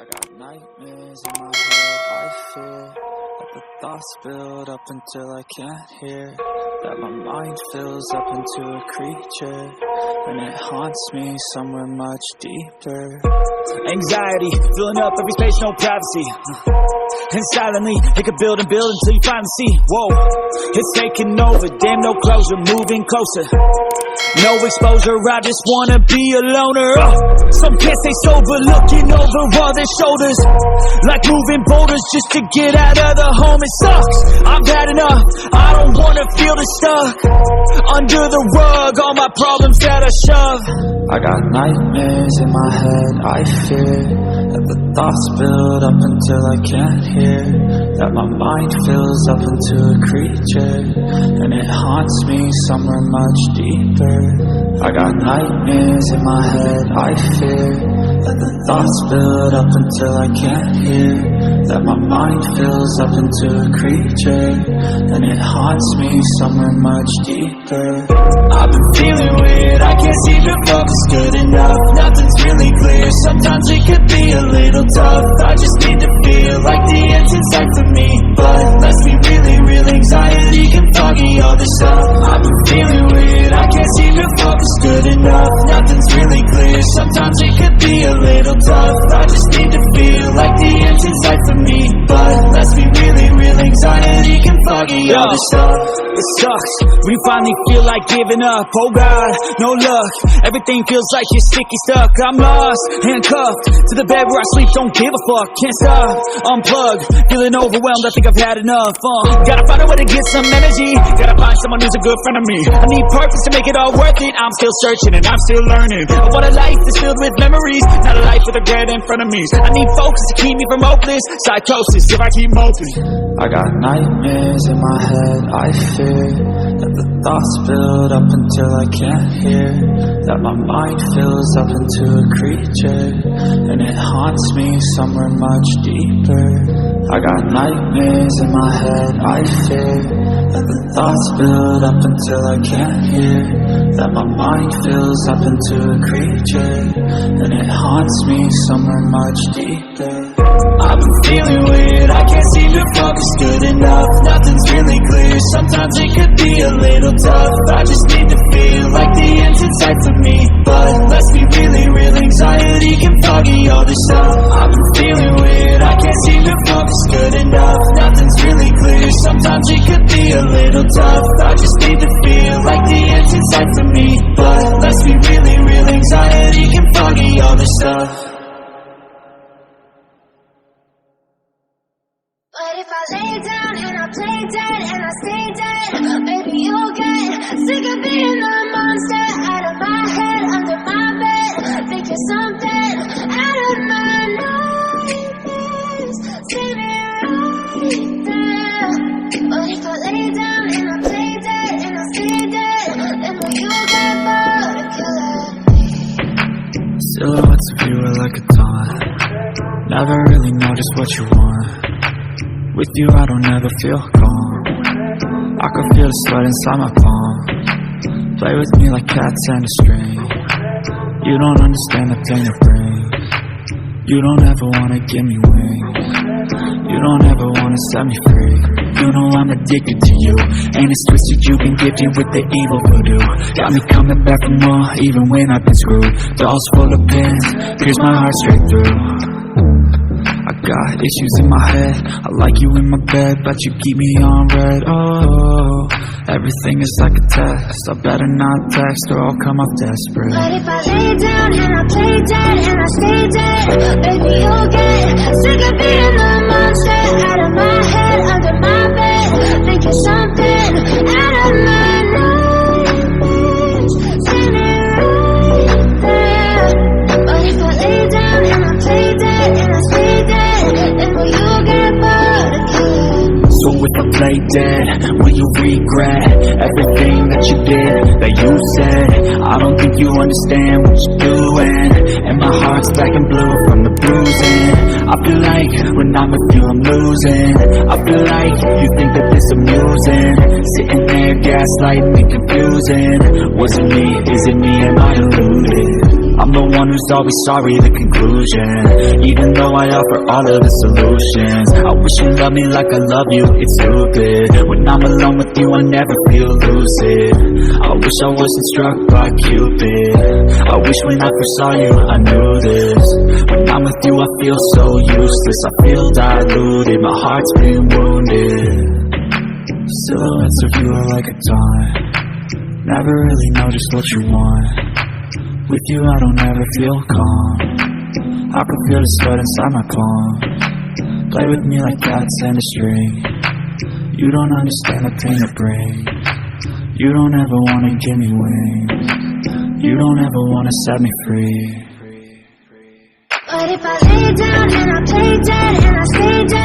I got nightmares in my head, I fear that the thoughts build up until I can't hear, that my mind fills up into a creature, and it haunts me somewhere much deeper. Anxiety, filling up every space, no privacy. And silently, it could build and build until you finally see, whoa, it's taking over, damn no closure, moving closer. No exposure, I just wanna be a loner. Some can't stay sober, looking over all their shoulders, like moving boulders just to get out of the home. It sucks, I've had enough, I don't wanna feel the stuck under the rug, all my problems that I shove. I got nightmares in my head, I fear that the thoughts build up until I can't hear, that my mind fills up into a creature, and it haunts me somewhere much deeper. I got nightmares in my head, I fear that the thoughts build up until I can't hear, that my mind fills up into a creature, and it haunts me somewhere much deeper. I've been feeling weird, I can't seem to focus good enough, nothing's really clear, sometimes it could be a little tough. I just need to feel like the end's in sight for me, but let's be really real, anxiety can foggy all this up. I've been feeling weird, I can't seem to focus good enough, nothing's really clear, sometimes it could be a little tough. I just need to feel like the end's in sight for me, but let's be really real, anxiety can foggy all this up. It sucks when you finally feel like giving up. Oh God, no luck, everything feels like you're sticky stuck. I'm lost, handcuffed to the bed where I sleep, don't give a fuck. Can't stop, unplug, feeling overwhelmed, I think I've had enough. Gotta find a way to get some energy, gotta find someone who's a good friend of me. I need purpose to make it all worth it, I'm still searching and I'm still learning. I want a life that's filled with memories, not a life with regret in front of me. I need focus to keep me from hopeless psychosis if I keep moping. I got nightmares in my head, I fear that the thoughts build up until I can't hear, that my mind fills up into a creature, and it haunts me somewhere much deeper. I got nightmares in my head, I fear that the thoughts build up until I can't hear, that my mind fills up into a creature, and it haunts me somewhere much deeper. I've been feeling weird, I can't seem to focus good enough, nothing's really clear, sometimes it could be a little tough. I just need to feel like the end's in sight for me, but let's be really real, anxiety can foggy all this up. I've been feeling weird, I can't seem to focus good enough, nothing's really clear, sometimes it could be a little tough. I just need to feel like the end's in sight for me, but let's be really real, anxiety can foggy all this stuff. But if I lay down and I play dead and I stay dead, baby you'll get sick of being the monster out of my head, under my bed, thinking something out of my nightmares. See me right there. But if I lay down and I play dead and I stay dead, then will you get bored of killing me? Silhouettes of you are like a taunt, never really know just what you want. With you I don't ever feel calm, I can feel the sweat inside my palm. Play with me like cats and a string, you don't understand the pain it brings. You don't ever wanna give me wings, you don't ever wanna set me free. You know I'm addicted to you, and it's twisted, you've been gifted with the evil voodoo. Got me coming back for more, even when I've been screwed. Dolls full of pins, pierce my heart straight through. I got issues in my head, I like you in my bed, but you keep me on red. Oh, everything is like a test, I better not text or I'll come off desperate. But if I lay down and I play dead and I stay dead, baby you'll get sick of being the monster out of my head, under my bed, thinking something out of my nightmares. See me right there. But if I lay down and I play dead and I stay dead, then will you get bored of killing me? So if I play dead, will you regret everything that you did, that you said? I don't think you understand what you're doing, and my heart's black and blue from the bruising. I feel like when I'm with you I'm losing, I feel like you think that this amusing, sitting there gaslighting and confusing. Was it me, is it me, am I deluded? I'm the one who's always sorry, the conclusion. Even though I offer all of the solutions. I wish you loved me like I love you, it's stupid. When I'm alone with you, I never feel lucid. I wish I wasn't struck by Cupid. I wish when I first saw you, I knew this. When I'm with you, I feel so useless. I feel diluted, my heart's been wounded. Silhouettes of you are like a taunt. Never really know just what you want. With you I don't ever feel calm. I can feel the sweat inside my palm. Play with me like cats and a string. You don't understand the pain it brings. You don't ever wanna give me wings. You don't ever wanna set me free. But if I lay down and I play dead and I stay dead,